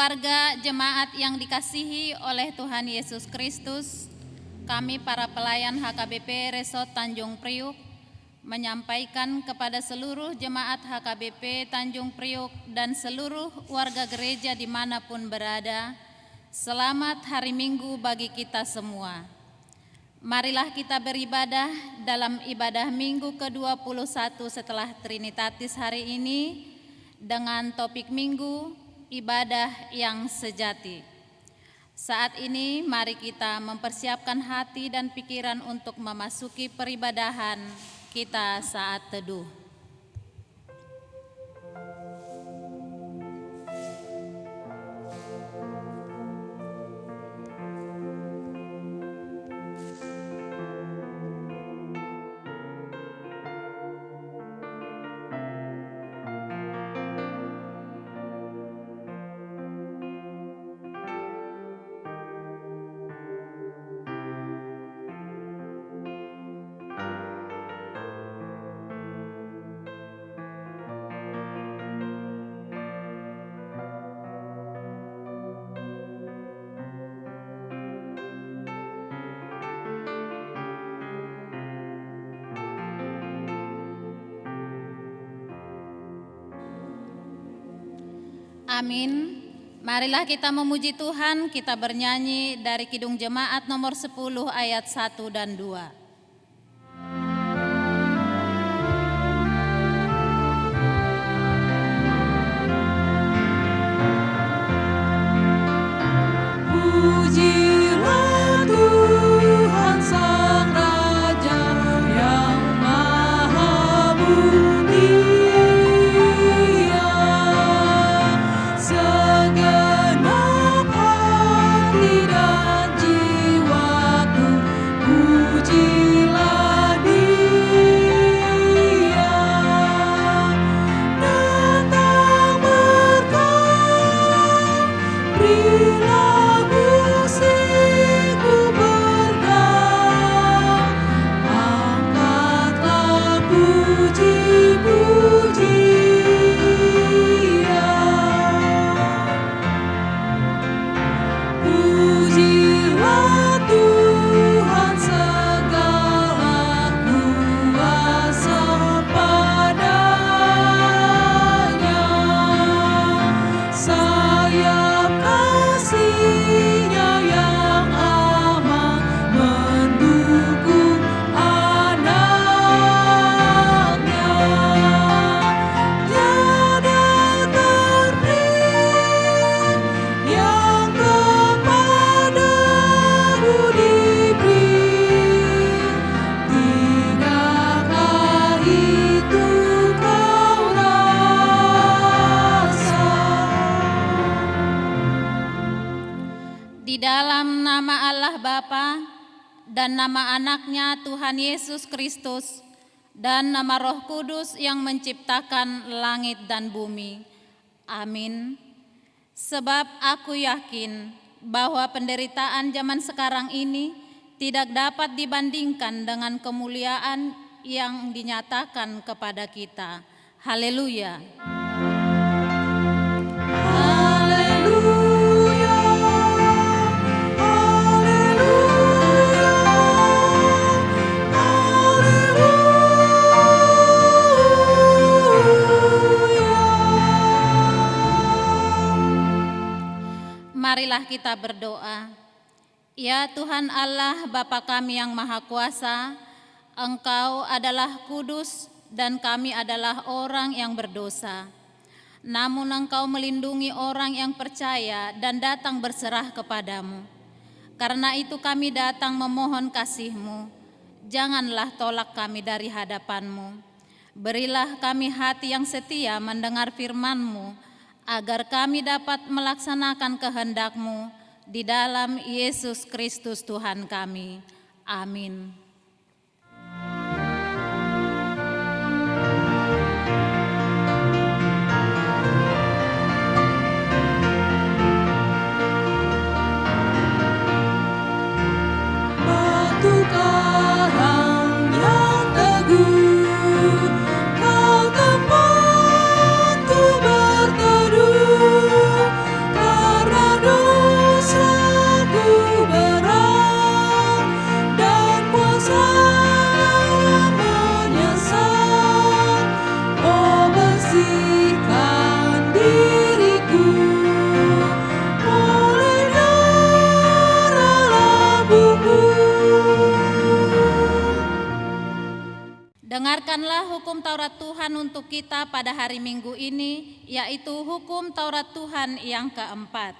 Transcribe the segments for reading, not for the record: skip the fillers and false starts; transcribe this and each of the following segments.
Keluarga jemaat yang dikasihi oleh Tuhan Yesus Kristus, kami para pelayan HKBP Resort Tanjung Priuk menyampaikan kepada seluruh jemaat HKBP Tanjung Priuk dan seluruh warga gereja dimanapun berada, selamat hari Minggu bagi kita semua. Marilah kita beribadah dalam ibadah Minggu ke-21 setelah Trinitatis hari ini dengan topik Minggu, ibadah yang sejati. Saat ini mari kita mempersiapkan hati dan pikiran untuk memasuki peribadahan kita saat teduh. Amin. Marilah kita memuji Tuhan, kita bernyanyi dari Kidung Jemaat nomor 10 ayat 1 dan 2. Dan nama anaknya Tuhan Yesus Kristus, dan nama Roh Kudus yang menciptakan langit dan bumi. Amin. Sebab aku yakin bahwa penderitaan zaman sekarang ini tidak dapat dibandingkan dengan kemuliaan yang dinyatakan kepada kita. Haleluya. Marilah kita berdoa. Ya Tuhan Allah Bapa kami yang Maha Kuasa, Engkau adalah kudus dan kami adalah orang yang berdosa. Namun Engkau melindungi orang yang percaya dan datang berserah kepadamu. Karena itu kami datang memohon kasih-Mu. Janganlah tolak kami dari hadapan-Mu. Berilah kami hati yang setia mendengar firman-Mu, agar kami dapat melaksanakan kehendak-Mu di dalam Yesus Kristus Tuhan kami. Amin. Batu karang yang teguh, Kau tempatku berteduh. adalah hukum Taurat Tuhan untuk kita pada hari Minggu ini, yaitu hukum Taurat Tuhan yang keempat.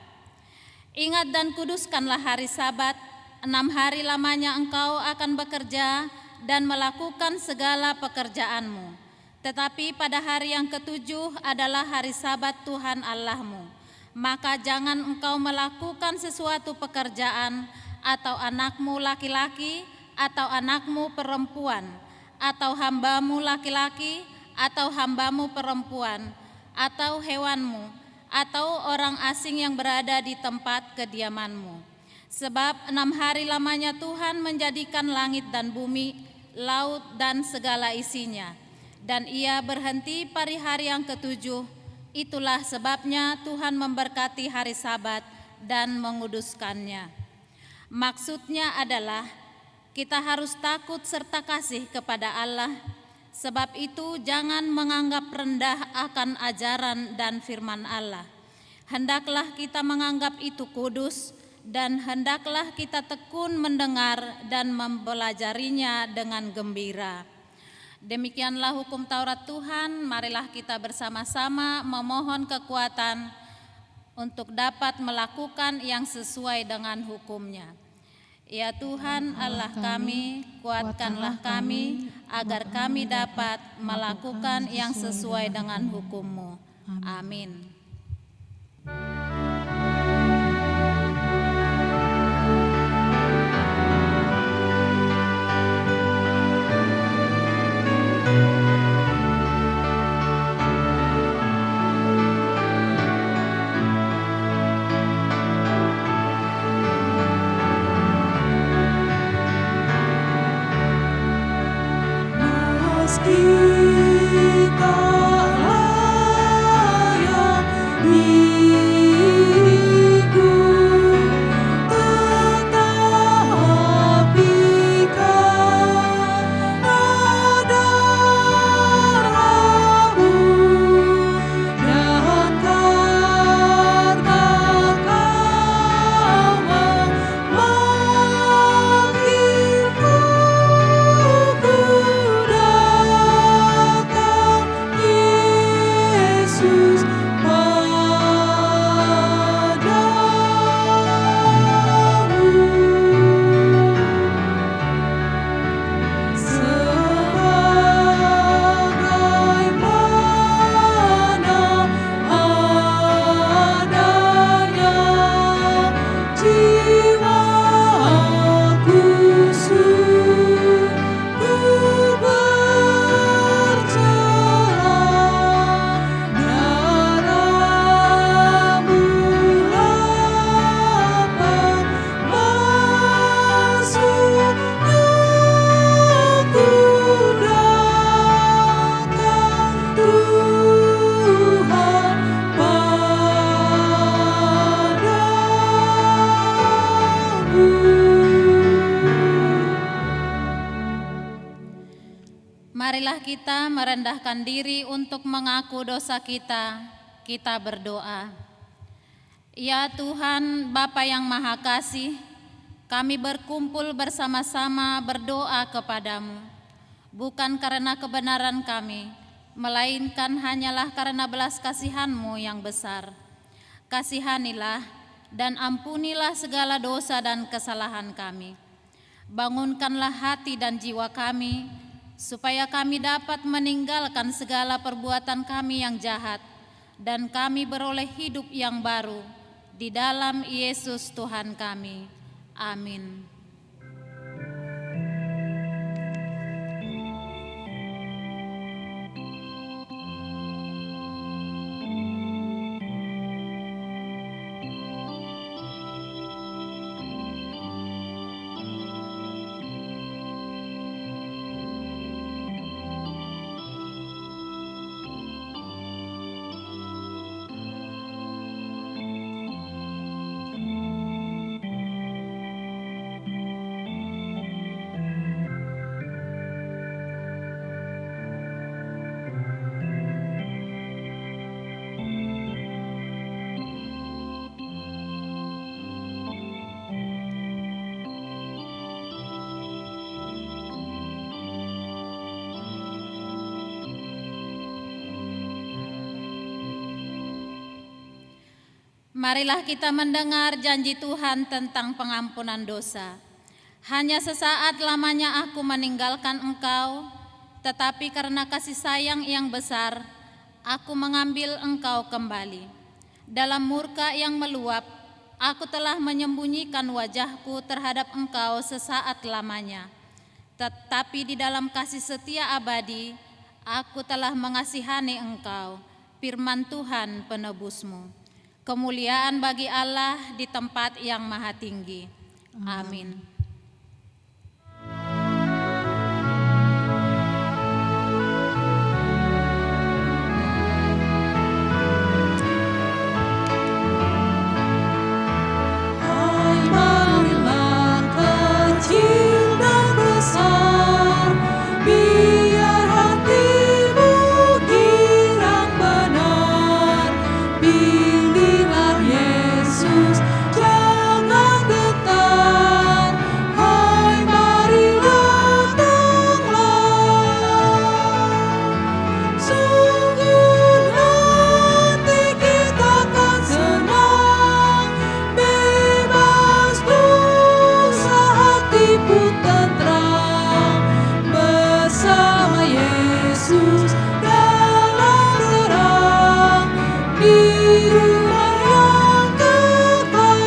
Ingat dan kuduskanlah hari Sabat, 6 hari lamanya engkau akan bekerja dan melakukan segala pekerjaanmu. Tetapi pada hari yang ketujuh adalah hari Sabat Tuhan Allahmu. Maka jangan engkau melakukan sesuatu pekerjaan, atau anakmu laki-laki, atau anakmu perempuan, atau hambamu laki-laki, atau hambamu perempuan, atau hewanmu, atau orang asing yang berada di tempat kediamanmu. Sebab 6 hari lamanya Tuhan menjadikan langit dan bumi, laut dan segala isinya. Dan Ia berhenti pada hari yang ketujuh. Itulah sebabnya Tuhan memberkati hari Sabat dan menguduskannya. Maksudnya adalah kita harus takut serta kasih kepada Allah. Sebab itu jangan menganggap rendah akan ajaran dan firman Allah. Hendaklah kita menganggap itu kudus, dan hendaklah kita tekun mendengar dan mempelajarinya dengan gembira. Demikianlah hukum Taurat Tuhan. Marilah kita bersama-sama memohon kekuatan untuk dapat melakukan yang sesuai dengan hukumnya. Ya Tuhan Allah kami, kuatkanlah kami agar kami dapat melakukan yang sesuai dengan hukum-Mu. Amin. Meski tak layak diriku, tetapi karena darah-Mu dan karena Kau memanggilku, Yesus padamu. Sebagaimana adanya jiwaku sungguh bercerah, darah-Mu lapar masuknya ku datang Tuhan padamu. Marilah kita merendahkan diri untuk mengaku dosa kita. Kita berdoa. Ya Tuhan, Bapa yang Maha Kasih, kami berkumpul bersama-sama berdoa kepadamu, bukan karena kebenaran kami, melainkan hanyalah karena belas kasihan-Mu yang besar. Kasihanilah dan ampunilah segala dosa dan kesalahan kami. Bangunkanlah hati dan jiwa kami, supaya kami dapat meninggalkan segala perbuatan kami yang jahat, dan kami beroleh hidup yang baru di dalam Yesus Tuhan kami. Amin. Marilah kita mendengar janji Tuhan tentang pengampunan dosa. Hanya sesaat lamanya aku meninggalkan engkau, tetapi karena kasih sayang yang besar, aku mengambil engkau kembali. Dalam murka yang meluap, aku telah menyembunyikan wajahku terhadap engkau sesaat lamanya. Tetapi di dalam kasih setia abadi, aku telah mengasihani engkau, firman Tuhan penebusmu. Kemuliaan bagi Allah di tempat yang maha tinggi. Amin. Hai marilah kecil dan besar, biar hatimu girang benar. Pilihlah Yesus, jangan gentar. Hai marilah datanglah. Sungguh nanti kita akan senang, bebas dosa, hati pun tentram. Bersama Yesus dalam terang, di rumah yang kekal.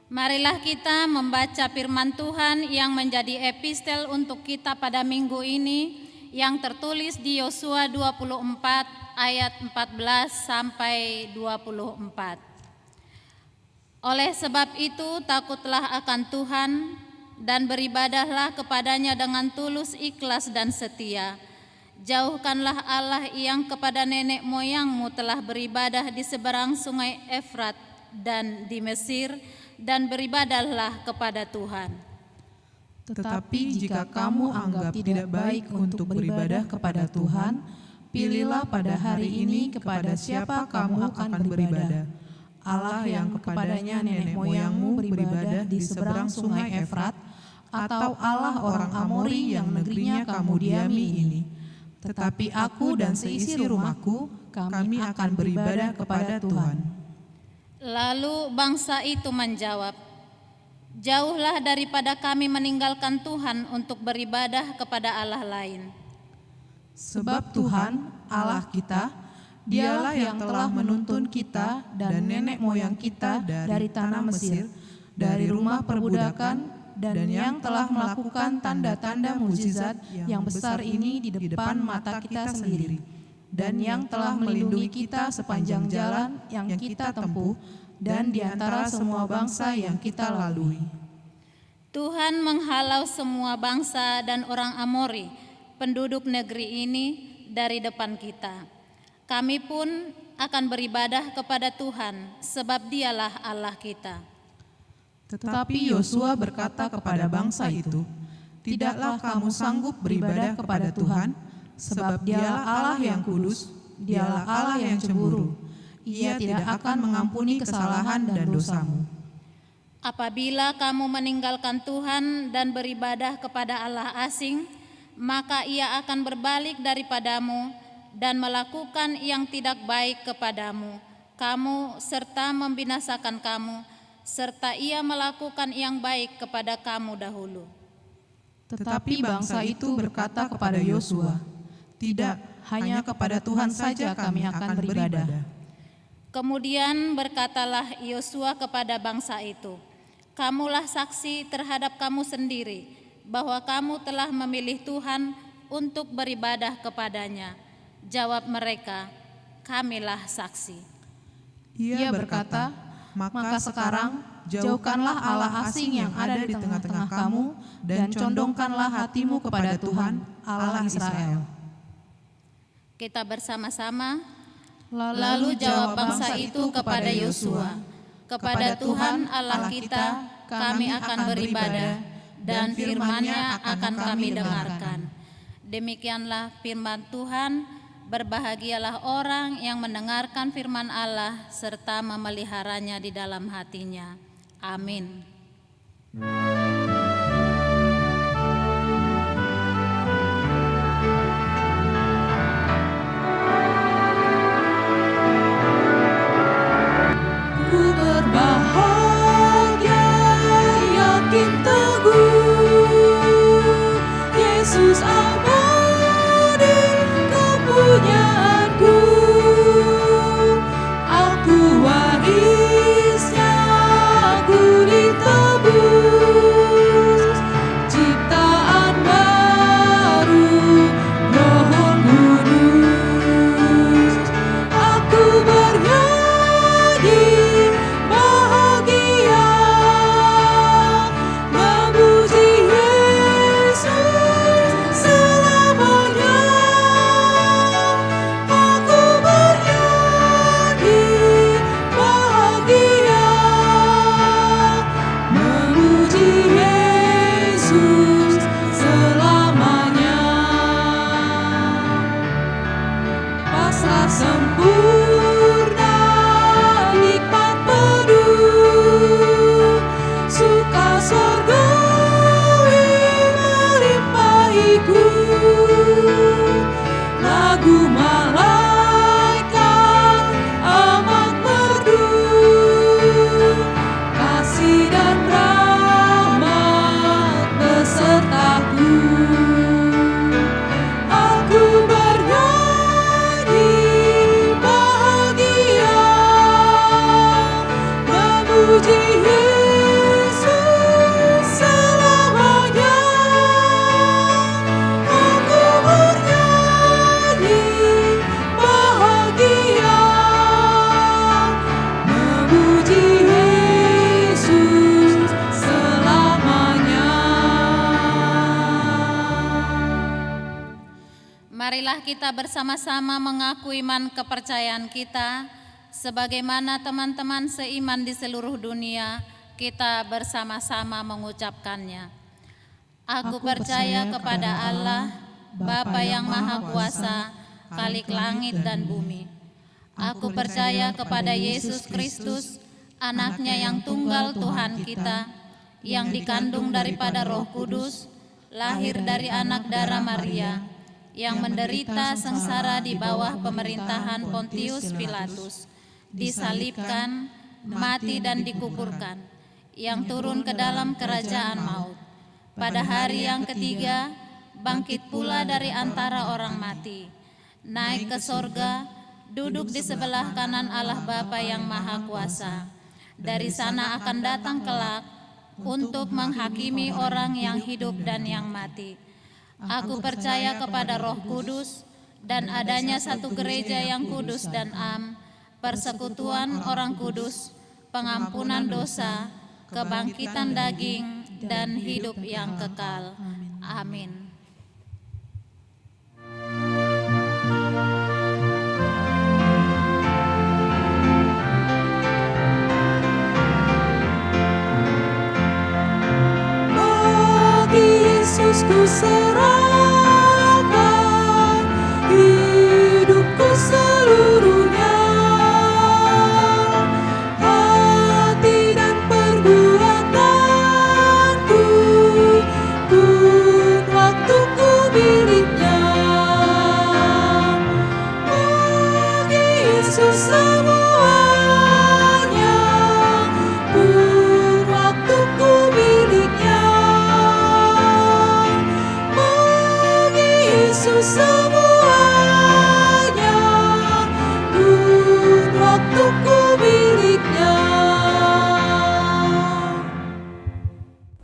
Marilah kita membaca firman Tuhan yang menjadi epistel untuk kita pada minggu ini, yang tertulis di Yosua 24 ayat 14 sampai 24. Oleh sebab itu takutlah akan Tuhan dan beribadahlah kepadanya dengan tulus, ikhlas dan setia. Jauhkanlah Allah yang kepada nenek moyangmu telah beribadah di seberang sungai Efrat dan di Mesir, dan beribadahlah kepada Tuhan. Tetapi jika kamu anggap tidak baik untuk beribadah kepada Tuhan, pilihlah pada hari ini kepada siapa kamu akan beribadah. Allah yang kepadanya nenek moyangmu beribadah di seberang sungai Efrat, atau Allah orang Amori yang negerinya kamu diami ini. Tetapi aku dan seisi rumahku, kami akan beribadah kepada Tuhan. Lalu bangsa itu menjawab, "Jauhlah daripada kami meninggalkan Tuhan untuk beribadah kepada Allah lain." Sebab Tuhan, Allah kita, Dialah yang telah menuntun kita dan nenek moyang kita dari tanah Mesir, dari rumah perbudakan, dan yang telah melakukan tanda-tanda mukjizat yang besar ini di depan mata kita sendiri, dan yang telah melindungi kita sepanjang jalan yang kita tempuh, dan di antara semua bangsa yang kita lalui. Tuhan menghalau semua bangsa dan orang Amori, penduduk negeri ini, dari depan kita. Kami pun akan beribadah kepada Tuhan, sebab Dialah Allah kita. Tetapi Yosua berkata kepada bangsa itu, "Tidaklah kamu sanggup beribadah kepada Tuhan, sebab Dialah Allah yang kudus, Dialah Allah yang cemburu. Ia tidak akan mengampuni kesalahan dan dosamu." Apabila kamu meninggalkan Tuhan dan beribadah kepada Allah asing, maka Ia akan berbalik daripadamu dan melakukan yang tidak baik kepadamu, kamu serta membinasakan kamu, serta Ia melakukan yang baik kepada kamu dahulu. Tetapi bangsa itu berkata kepada Yosua, "Tidak, hanya kepada Tuhan saja kami akan beribadah." Kemudian berkatalah Yosua kepada bangsa itu, "Kamulah saksi terhadap kamu sendiri, bahwa kamu telah memilih Tuhan untuk beribadah kepadanya." Jawab mereka, "Kamilah saksi." Ia berkata, "Maka sekarang jauhkanlah Allah asing yang ada di tengah-tengah kamu, dan condongkanlah hatimu kepada Tuhan, Allah Israel." Kita bersama-sama. Lalu jawab bangsa itu kepada Yosua, "Kepada Tuhan Allah kita kami akan beribadah, dan firman-Nya akan kami dengarkan." Demikianlah firman Tuhan. Berbahagialah orang yang mendengarkan firman Allah serta memeliharanya di dalam hatinya. Amin. Marilah kita bersama-sama mengaku iman kepercayaan kita, sebagaimana teman-teman seiman di seluruh dunia, kita bersama-sama mengucapkannya. Aku percaya kepada Allah, Bapa yang Maha Kuasa, Khalik langit dan bumi. Aku percaya kepada Yesus Kristus, Anaknya yang tunggal Tuhan kita, yang dikandung daripada Roh Kudus, lahir dari anak darah Maria, yang menderita sengsara di bawah pemerintahan Pontius Pilatus, disalibkan, mati dan dikuburkan, yang turun ke dalam kerajaan maut. Pada hari yang ketiga, bangkit pula dari antara orang mati, naik ke sorga, duduk di sebelah kanan Allah Bapa yang Maha Kuasa. Dari sana akan datang kelak untuk menghakimi orang yang hidup dan yang mati. Aku percaya kepada Roh Kudus dan adanya satu gereja yang kudus dan am, persekutuan orang kudus, pengampunan dosa, kebangkitan daging, dan hidup yang kekal. Amin. Yesus ku serahkan hidupku seluruhnya, hati dan perbuatanku, pun waktuku miliknya. Bagi Yesus semuanya, pun waktuku miliknya. Yesus semuanya, pun waktuku miliknya.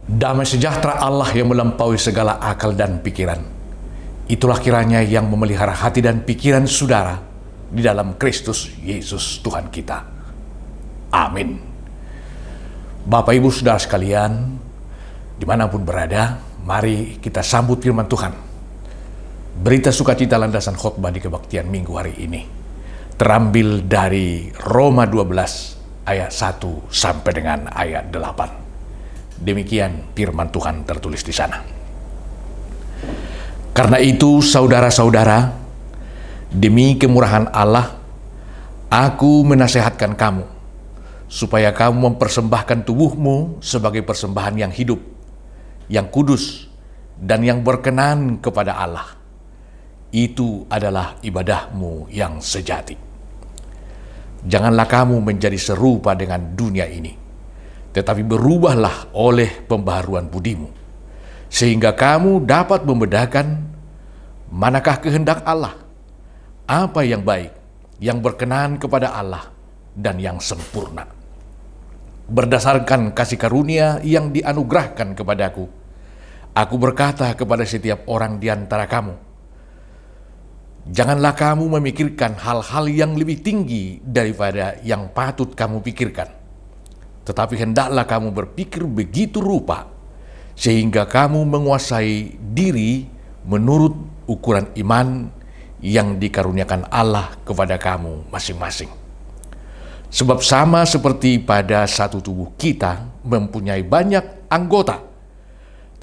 Damai sejahtera Allah yang melampaui segala akal dan pikiran, itulah kiranya yang memelihara hati dan pikiran saudara di dalam Kristus Yesus Tuhan kita. Amin. Bapak Ibu Saudara sekalian, dimanapun berada, mari kita sambut firman Tuhan. Berita sukacita landasan khotbah di kebaktian minggu hari ini terambil dari Roma 12 ayat 1 sampai dengan ayat 8. Demikian firman Tuhan tertulis di sana. Karena itu saudara-saudara, demi kemurahan Allah, aku menasehatkan kamu supaya kamu mempersembahkan tubuhmu sebagai persembahan yang hidup, yang kudus, dan yang berkenan kepada Allah. Itu adalah ibadahmu yang sejati. Janganlah kamu menjadi serupa dengan dunia ini, tetapi berubahlah oleh pembaharuan budimu, sehingga kamu dapat membedakan manakah kehendak Allah, apa yang baik, yang berkenan kepada Allah, dan yang sempurna. Berdasarkan kasih karunia yang dianugerahkan kepadaku, aku berkata kepada setiap orang di antara kamu, janganlah kamu memikirkan hal-hal yang lebih tinggi daripada yang patut kamu pikirkan. Tetapi hendaklah kamu berpikir begitu rupa, sehingga kamu menguasai diri menurut ukuran iman yang dikaruniakan Allah kepada kamu masing-masing. Sebab sama seperti pada satu tubuh kita mempunyai banyak anggota,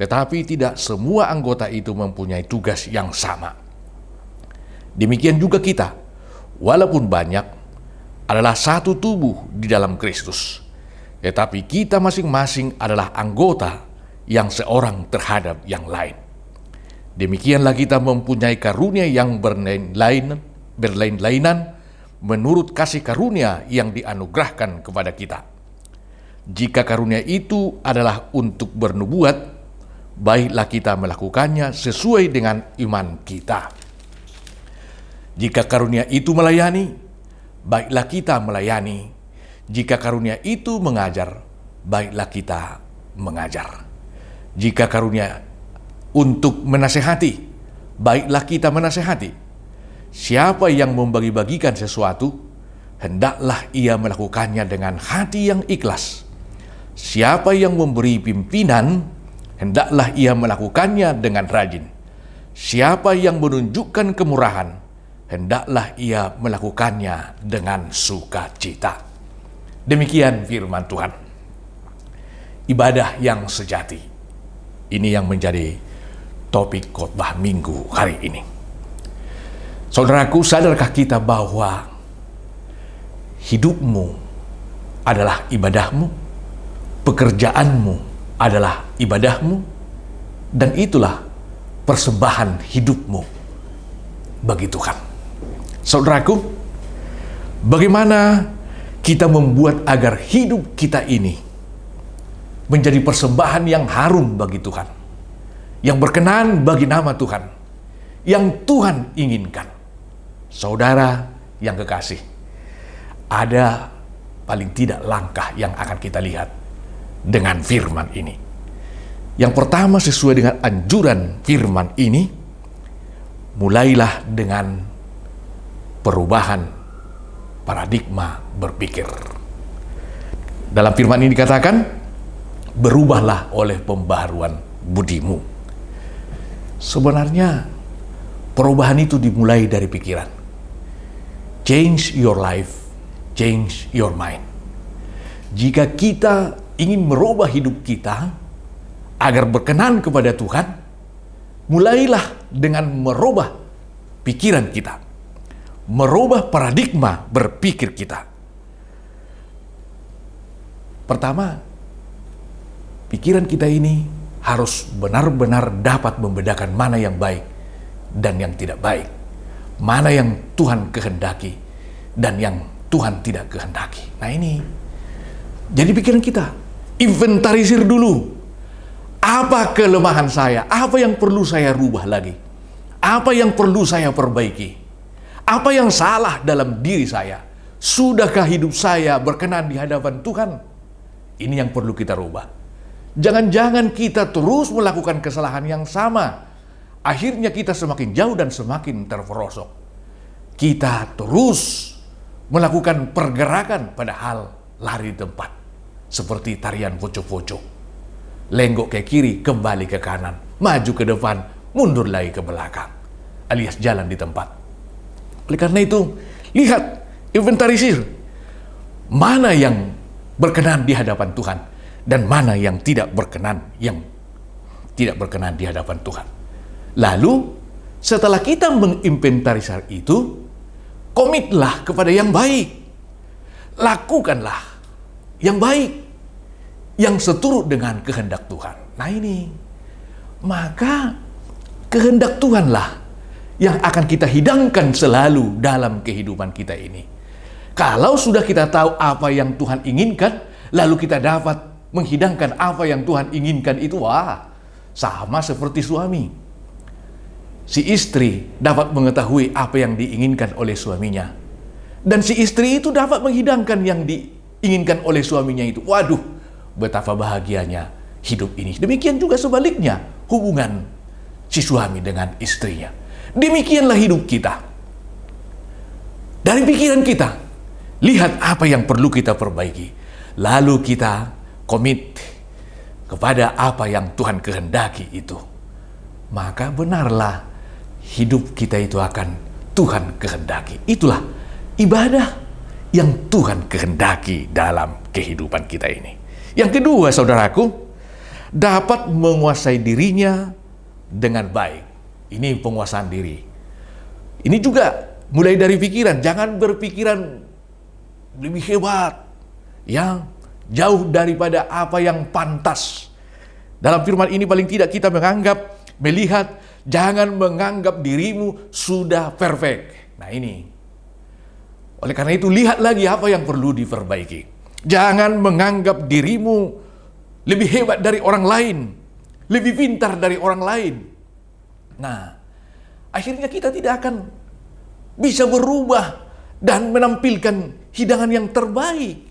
tetapi tidak semua anggota itu mempunyai tugas yang sama. Demikian juga kita, walaupun banyak, adalah satu tubuh di dalam Kristus, tetapi kita masing-masing adalah anggota yang seorang terhadap yang lain. Demikianlah kita mempunyai karunia yang berlain-lainan menurut kasih karunia yang dianugerahkan kepada kita. Jika karunia itu adalah untuk bernubuat, baiklah kita melakukannya sesuai dengan iman kita. Jika karunia itu melayani, baiklah kita melayani. Jika karunia itu mengajar, baiklah kita mengajar. Jika karunia untuk menasehati, baiklah kita menasehati. Siapa yang membagi-bagikan sesuatu, hendaklah ia melakukannya dengan hati yang ikhlas. Siapa yang memberi pimpinan, hendaklah ia melakukannya dengan rajin. siapa yang menunjukkan kemurahan, hendaklah ia melakukannya dengan sukacita. Demikian firman Tuhan. Ibadah yang sejati. Ini yang menjadi topik khotbah minggu hari ini. Saudaraku, sadarkah kita bahwa hidupmu adalah ibadahmu, pekerjaanmu adalah ibadahmu, dan itulah persembahan hidupmu bagi Tuhan. Saudaraku, bagaimana kita membuat agar hidup kita ini menjadi persembahan yang harum bagi Tuhan, yang berkenan bagi nama Tuhan, yang Tuhan inginkan. Saudara yang kekasih, ada paling tidak langkah yang akan kita lihat dengan firman ini. Yang pertama, sesuai dengan anjuran firman ini, mulailah dengan perubahan paradigma berpikir. Dalam firman ini dikatakan, berubahlah oleh pembaharuan budimu. Sebenarnya perubahan itu dimulai dari pikiran. Change your life, change your mind. Jika kita ingin merubah hidup kita agar berkenan kepada Tuhan, mulailah dengan merubah pikiran kita, merubah paradigma berpikir kita. Pertama, pikiran kita ini harus benar-benar dapat membedakan mana yang baik dan yang tidak baik, mana yang Tuhan kehendaki dan yang Tuhan tidak kehendaki. Nah ini, jadi pikiran kita, inventarisir dulu. Apa kelemahan saya? Apa yang perlu saya rubah lagi? Apa yang perlu saya perbaiki? Apa yang salah dalam diri saya? Sudahkah hidup saya berkenan di hadapan Tuhan? Ini yang perlu kita rubah. Jangan-jangan kita terus melakukan kesalahan yang sama. Akhirnya kita semakin jauh dan semakin terperosok. Kita terus melakukan pergerakan padahal lari di tempat. Seperti tarian poco-poco. Lenggok ke kiri, kembali ke kanan. Maju ke depan, mundur lagi ke belakang. Alias jalan di tempat. Oleh karena itu, lihat, inventarisir. Mana yang berkenan di hadapan Tuhan dan mana yang tidak berkenan, di hadapan Tuhan. Lalu, setelah kita menginventarisir itu, komitlah kepada yang baik. Lakukanlah yang baik, yang seturut dengan kehendak Tuhan. Nah ini, maka kehendak Tuhanlah yang akan kita hidangkan selalu dalam kehidupan kita ini. Kalau sudah kita tahu apa yang Tuhan inginkan, lalu kita dapat menghidangkan apa yang Tuhan inginkan itu, sama seperti suami. Si istri dapat mengetahui apa yang diinginkan oleh suaminya. Dan si istri itu dapat menghidangkan yang diinginkan oleh suaminya itu. Waduh, betapa bahagianya hidup ini. Demikian juga sebaliknya hubungan si suami dengan istrinya. Demikianlah hidup kita. Dari pikiran kita, lihat apa yang perlu kita perbaiki. Lalu kita komit kepada apa yang Tuhan kehendaki itu. Maka benarlah hidup kita itu akan Tuhan kehendaki. Itulah ibadah yang Tuhan kehendaki dalam kehidupan kita ini. Yang kedua, saudaraku, dapat menguasai dirinya dengan baik. Ini penguasaan diri. Ini juga mulai dari pikiran. Jangan berpikiran lebih hebat, yang jauh daripada apa yang pantas. Dalam firman ini paling tidak kita melihat, jangan menganggap dirimu sudah perfect. Nah ini. Oleh karena itu, lihat lagi apa yang perlu diperbaiki. Jangan menganggap dirimu lebih hebat dari orang lain, lebih pintar dari orang lain. Nah, akhirnya kita tidak akan bisa berubah dan menampilkan hidangan yang terbaik.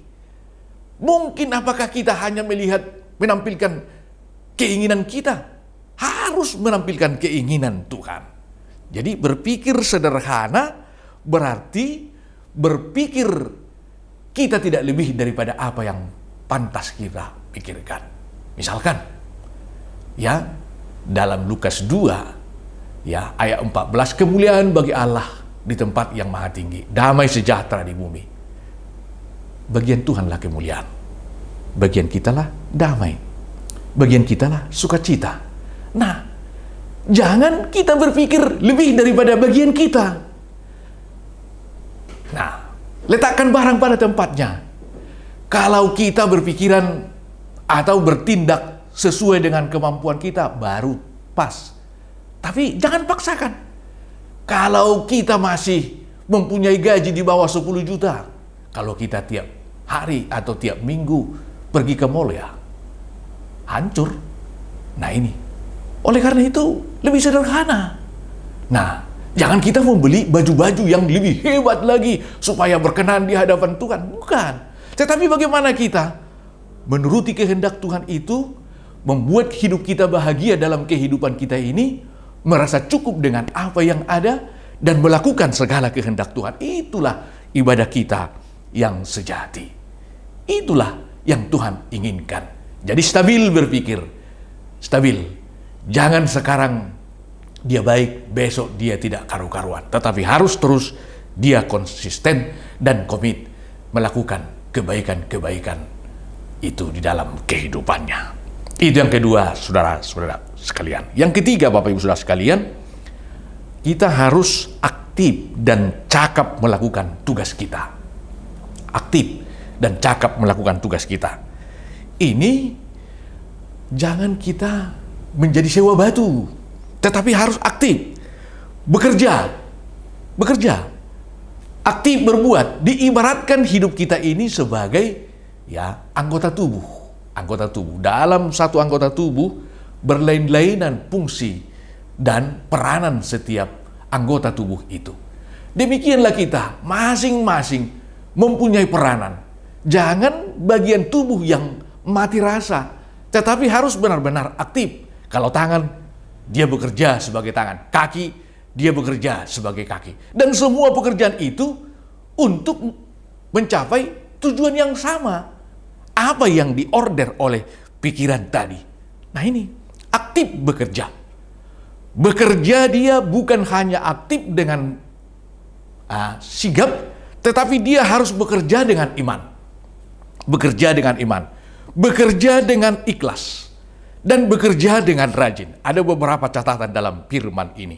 Mungkin apakah kita hanya menampilkan keinginan kita? Harus menampilkan keinginan Tuhan. Jadi berpikir sederhana berarti berpikir kita tidak lebih daripada apa yang pantas kita pikirkan. Misalkan, ya, dalam Lukas 2, Ya, ayat 14, kemuliaan bagi Allah di tempat yang maha tinggi, damai sejahtera di bumi. Bagian Tuhanlah kemuliaan. Bagian kitalah damai. Bagian kitalah sukacita. Nah, jangan kita berpikir lebih daripada bagian kita. Nah, letakkan barang pada tempatnya. Kalau kita berpikiran atau bertindak sesuai dengan kemampuan kita, baru pas. Tapi jangan paksakan. Kalau kita masih mempunyai gaji di bawah 10 juta, kalau kita tiap hari atau tiap minggu pergi ke mall, ya hancur. Nah ini, oleh karena itu lebih sederhana. Nah, jangan kita membeli baju-baju yang lebih hebat lagi supaya berkenan di hadapan Tuhan. Bukan. Tetapi bagaimana kita menuruti kehendak Tuhan itu, membuat hidup kita bahagia dalam kehidupan kita ini, merasa cukup dengan apa yang ada, dan melakukan segala kehendak Tuhan. Itulah ibadah kita yang sejati. Itulah yang Tuhan inginkan. Jadi stabil berpikir. Stabil. Jangan sekarang dia baik, besok dia tidak karu-karuan. Tetapi harus terus dia konsisten dan komit melakukan kebaikan-kebaikan itu di dalam kehidupannya. Itu yang kedua, saudara-saudara sekalian. Yang ketiga, Bapak Ibu Saudara sekalian, kita harus aktif dan cakap melakukan tugas kita. Aktif dan cakap melakukan tugas kita. Ini jangan kita menjadi sewa batu, tetapi harus aktif. Bekerja. Aktif berbuat. Diibaratkan hidup kita ini sebagai anggota tubuh. Dalam satu anggota tubuh berlain-lainan fungsi dan peranan setiap anggota tubuh itu. Demikianlah kita masing-masing mempunyai peranan. Jangan bagian tubuh yang mati rasa, tetapi harus benar-benar aktif. Kalau tangan, dia bekerja sebagai tangan. Kaki, dia bekerja sebagai kaki. Dan semua pekerjaan itu untuk mencapai tujuan yang sama. Apa yang diorder oleh pikiran tadi. Nah ini, aktif bekerja. Bekerja dia bukan hanya aktif dengan sigap, tetapi dia harus bekerja dengan iman. Bekerja dengan iman. Bekerja dengan ikhlas. Dan bekerja dengan rajin. Ada beberapa catatan dalam firman ini.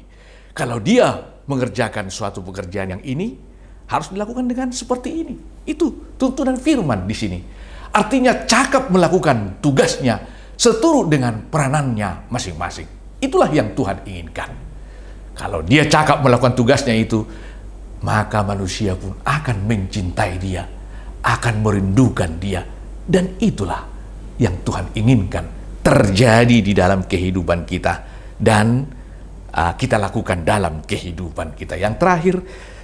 Kalau dia mengerjakan suatu pekerjaan yang ini, harus dilakukan dengan seperti ini. Itu tuntunan firman di sini. Artinya cakap melakukan tugasnya seturut dengan peranannya masing-masing. Itulah yang Tuhan inginkan. Kalau dia cakap melakukan tugasnya itu, maka manusia pun akan mencintai dia, akan merindukan dia. Dan itulah yang Tuhan inginkan terjadi di dalam kehidupan kita dan kita lakukan dalam kehidupan kita. Yang terakhir,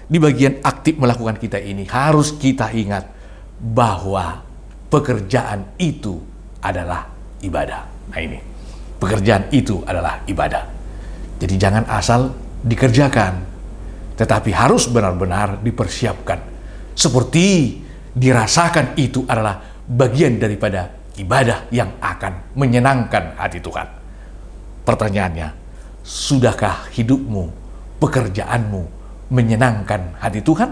di bagian aktif melakukan kita ini harus kita ingat bahwa pekerjaan itu adalah ibadah. Nah ini, pekerjaan itu adalah ibadah. Jadi jangan asal dikerjakan, tetapi harus benar-benar dipersiapkan. Seperti dirasakan itu adalah bagian daripada ibadah yang akan menyenangkan hati Tuhan. Pertanyaannya, sudahkah hidupmu, pekerjaanmu menyenangkan hati Tuhan?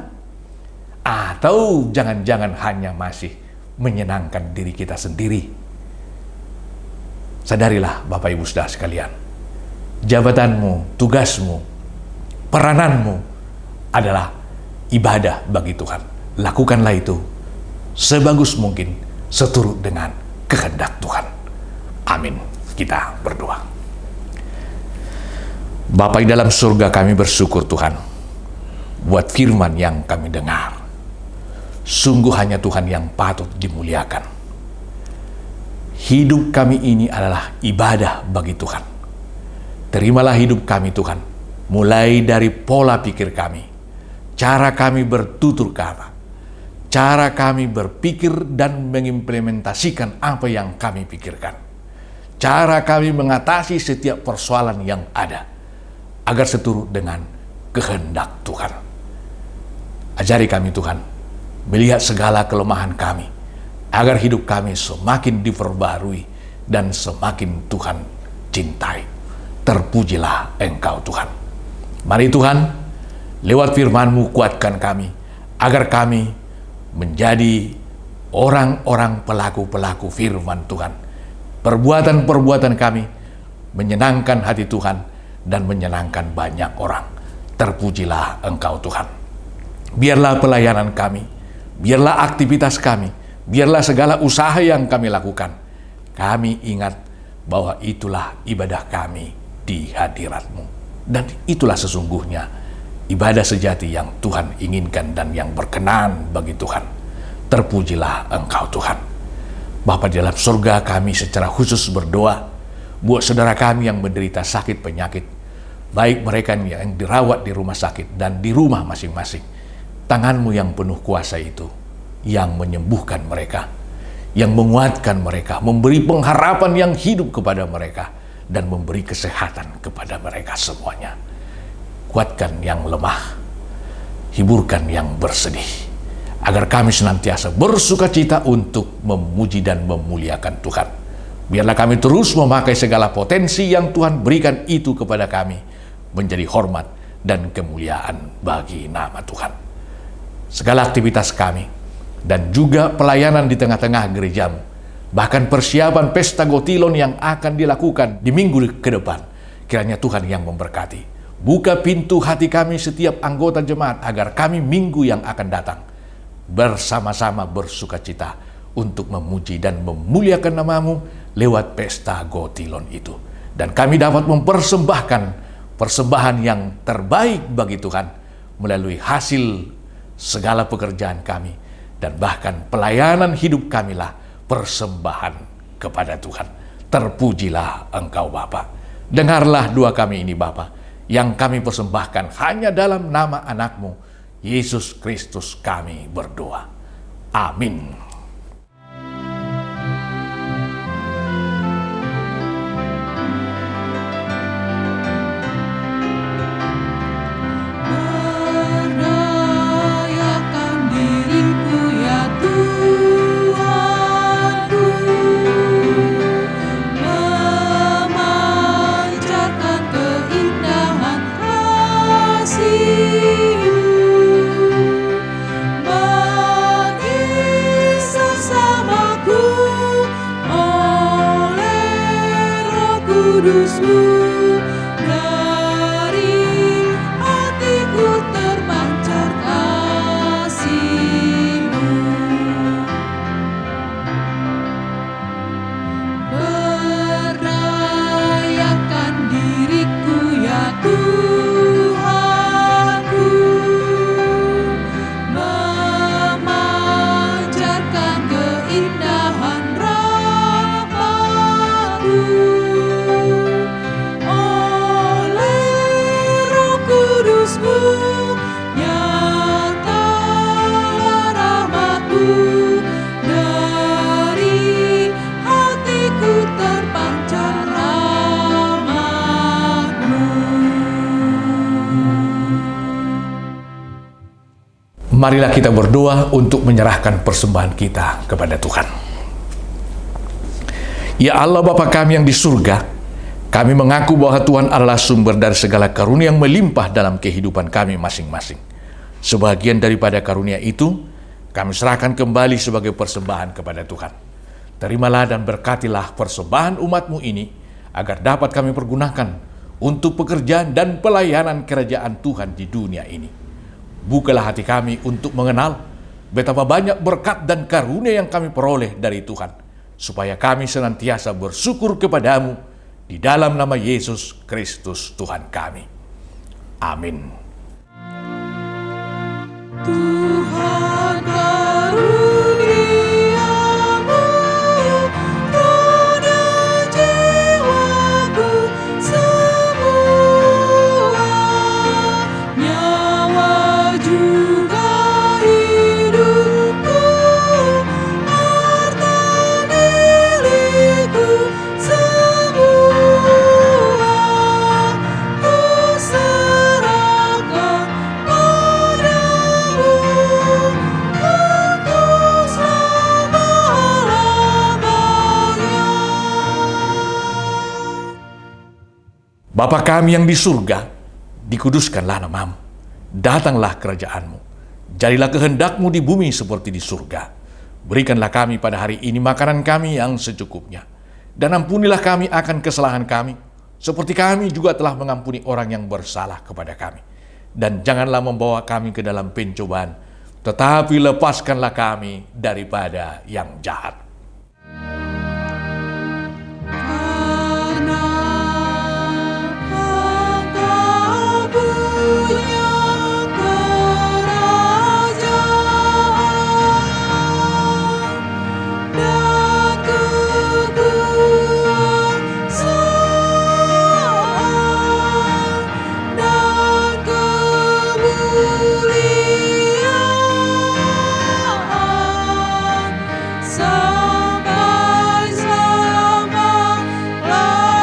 Atau jangan-jangan hanya masih menyenangkan diri kita sendiri? Sadarilah Bapak Ibu Saudara sekalian, jabatanmu, tugasmu, perananmu adalah ibadah bagi Tuhan. Lakukanlah itu sebagus mungkin seturut dengan kehendak Tuhan. Amin. Kita berdoa. Bapa di dalam surga, kami bersyukur Tuhan buat firman yang kami dengar. Sungguh hanya Tuhan yang patut dimuliakan. Hidup kami ini adalah ibadah bagi Tuhan. Terimalah hidup kami Tuhan, mulai dari pola pikir kami, cara kami bertutur kata, cara kami berpikir dan mengimplementasikan apa yang kami pikirkan, cara kami mengatasi setiap persoalan yang ada, agar seturut dengan kehendak Tuhan. Ajari kami Tuhan melihat segala kelemahan kami, agar hidup kami semakin diperbarui dan semakin Tuhan cintai. Terpujilah Engkau Tuhan. Mari Tuhan, lewat firman-Mu kuatkan kami, agar kami menjadi orang-orang pelaku-pelaku firman Tuhan. Perbuatan-perbuatan kami menyenangkan hati Tuhan dan menyenangkan banyak orang. Terpujilah Engkau Tuhan. Biarlah pelayanan kami, biarlah aktivitas kami, biarlah segala usaha yang kami lakukan, kami ingat bahwa itulah ibadah kami di hadirat-Mu. Dan itulah sesungguhnya ibadah sejati yang Tuhan inginkan dan yang berkenan bagi Tuhan. Terpujilah Engkau Tuhan. Bapa di dalam surga, kami secara khusus berdoa buat saudara kami yang menderita sakit penyakit, baik mereka yang dirawat di rumah sakit dan di rumah masing-masing. Tangan-Mu yang penuh kuasa itu yang menyembuhkan mereka, yang menguatkan mereka, memberi pengharapan yang hidup kepada mereka, dan memberi kesehatan kepada mereka semuanya. Kuatkan yang lemah, hiburkan yang bersedih, agar kami senantiasa bersukacita untuk memuji dan memuliakan Tuhan. Biarlah kami terus memakai segala potensi yang Tuhan berikan itu kepada kami, menjadi hormat dan kemuliaan bagi nama Tuhan. Segala aktivitas kami, dan juga pelayanan di tengah-tengah gereja-Mu, bahkan persiapan pesta Gotilon yang akan dilakukan di minggu ke depan, kiranya Tuhan yang memberkati. Buka pintu hati kami setiap anggota jemaat, agar kami minggu yang akan datang bersama-sama bersukacita untuk memuji dan memuliakan nama-Mu lewat pesta Gotilon itu. Dan kami dapat mempersembahkan persembahan yang terbaik bagi Tuhan melalui hasil segala pekerjaan kami, dan bahkan pelayanan hidup kamilah persembahan kepada Tuhan. Terpujilah Engkau Bapa. Dengarlah doa kami ini Bapa, yang kami persembahkan hanya dalam nama anak-Mu, Yesus Kristus kami berdoa. Amin. Berdayakan diriku ya Tuhanku, memancarkan keindahan kasih-Mu bagi sesamaku oleh Roh Kudus-Mu. Dari hatiku terpancar kasih-Mu. Berdayakan diriku ya Tuhanku, memancarkan keindahan rahmat-Mu oleh Roh Kudus-Mu. Nyatalah rahmat-Mu, dari hatiku terpancar rahmat-Mu. Marilah kita berdoa untuk menyerahkan persembahan kita kepada Tuhan. Ya Allah Bapa kami yang di surga, kami mengaku bahwa Tuhan adalah sumber dari segala karunia yang melimpah dalam kehidupan kami masing-masing. Sebagian daripada karunia itu, kami serahkan kembali sebagai persembahan kepada Tuhan. Terimalah dan berkatilah persembahan umat-Mu ini, agar dapat kami pergunakan untuk pekerjaan dan pelayanan kerajaan Tuhan di dunia ini. Bukalah hati kami untuk mengenal betapa banyak berkat dan karunia yang kami peroleh dari Tuhan, supaya kami senantiasa bersyukur kepada-Mu di dalam nama Yesus Kristus Tuhan kami. Amin. Tuhan karuniamu, roda jiwaku semua, nyawa juga hidupku, harta milikku semua, ku serahkan padamu untuk selama-lamanya. Bapa kami yang di surga, dikuduskanlah namamu, datanglah kerajaanmu, jadilah kehendakmu di bumi seperti di surga. Berikanlah kami pada hari ini makanan kami yang secukupnya, dan ampunilah kami akan kesalahan kami, seperti kami juga telah mengampuni orang yang bersalah kepada kami. Dan janganlah membawa kami ke dalam pencobaan, tetapi lepaskanlah kami daripada yang jahat. Karena Engkau punya kerajaan dan kekuasaan dan kemuliaan sampai selama-lamanya. Amin.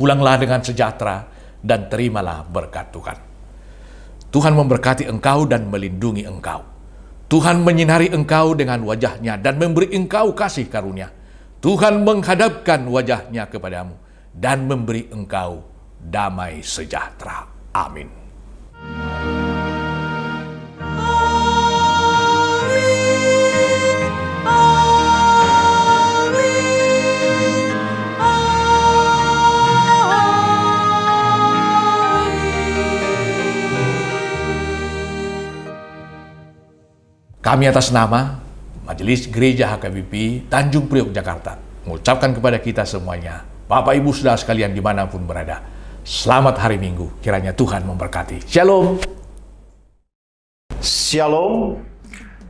Pulanglah dengan sejahtera dan terimalah berkat Tuhan. Tuhan memberkati engkau dan melindungi engkau. Tuhan menyinari engkau dengan wajahnya dan memberi engkau kasih karunia. Tuhan menghadapkan wajahnya kepadamu dan memberi engkau damai sejahtera. Amin. Kami atas nama Majelis Gereja HKBP Tanjung Priok Jakarta mengucapkan kepada kita semuanya, Bapak Ibu Saudara sekalian dimanapun berada, selamat hari Minggu, kiranya Tuhan memberkati. Shalom. Shalom,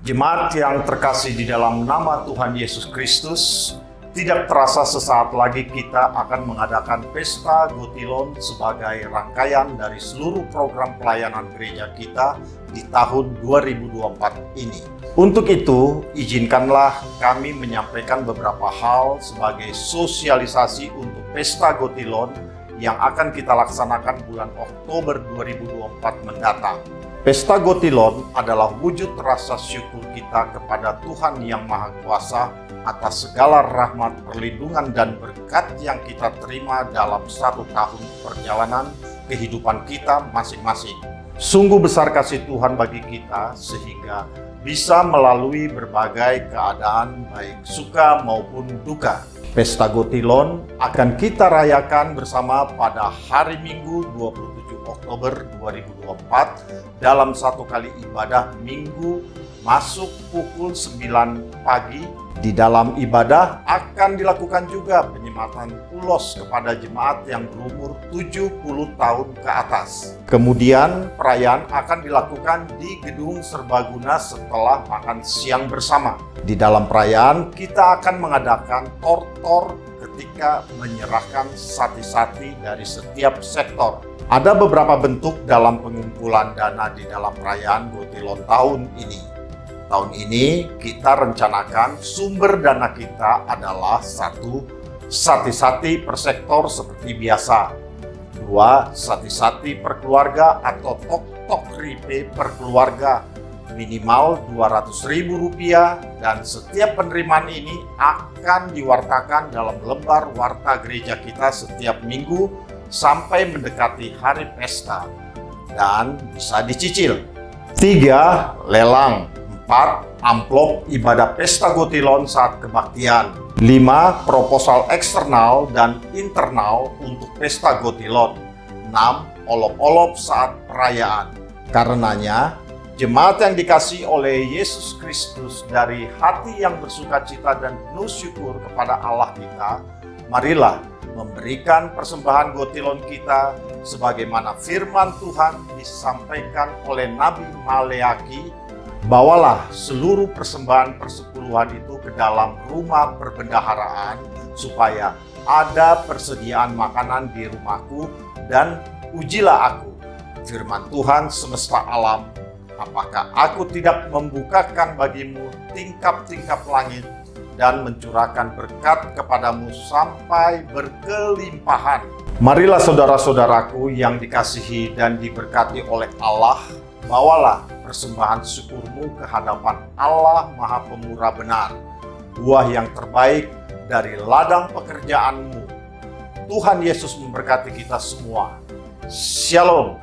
jemaat yang terkasih di dalam nama Tuhan Yesus Kristus. Tidak terasa sesaat lagi kita akan mengadakan Pesta Gotilon sebagai rangkaian dari seluruh program pelayanan gereja kita di tahun 2024 ini. Untuk itu, izinkanlah kami menyampaikan beberapa hal sebagai sosialisasi untuk Pesta Gotilon yang akan kita laksanakan bulan Oktober 2024 mendatang. Pesta Gotilon adalah wujud rasa syukur kita kepada Tuhan Yang Maha Kuasa atas segala rahmat, perlindungan, dan berkat yang kita terima dalam 1 tahun perjalanan kehidupan kita masing-masing. Sungguh besar kasih Tuhan bagi kita sehingga bisa melalui berbagai keadaan baik suka maupun duka. Pesta Gotilon akan kita rayakan bersama pada hari Minggu 27 Oktober 2024 dalam satu kali ibadah Minggu masuk pukul 9 pagi. Di dalam ibadah akan dilakukan juga penyematan ulos kepada jemaat yang berumur 70 tahun ke atas. Kemudian perayaan akan dilakukan di Gedung Serbaguna setelah makan siang bersama. Di dalam perayaan kita akan mengadakan tortor ketika menyerahkan sati-sati dari setiap sektor. Ada beberapa bentuk dalam pengumpulan dana di dalam perayaan Gotilon tahun ini. Tahun ini kita rencanakan sumber dana kita adalah 1. Sati-sati per sektor seperti biasa. 2. Sati-sati per keluarga atau tok-tok ripe per keluarga minimal Rp200.000 dan setiap penerimaan ini akan diwartakan dalam lembar warta gereja kita setiap minggu sampai mendekati hari pesta dan bisa dicicil. 3. Lelang. 4. Amplop ibadah Pesta Gotilon saat kebaktian. 5. Proposal eksternal dan internal untuk Pesta Gotilon. 6. Olop-olop saat perayaan. Karenanya, jemaat yang dikasihi oleh Yesus Kristus dari hati yang bersukacita dan penuh syukur kepada Allah kita, marilah memberikan persembahan Gotilon kita sebagaimana firman Tuhan disampaikan oleh Nabi Maleaki. Bawalah seluruh persembahan persepuluhan itu ke dalam rumah perbendaharaan supaya ada persediaan makanan di rumahku dan ujilah aku, firman Tuhan semesta alam, apakah aku tidak membukakan bagimu tingkap-tingkap langit dan mencurahkan berkat kepadamu sampai berkelimpahan. Marilah saudara-saudaraku yang dikasihi dan diberkati oleh Allah, bawalah persembahan syukurmu ke hadapan Allah Maha Pemurah benar, buah yang terbaik dari ladang pekerjaanmu. Tuhan Yesus memberkati kita semua. Shalom.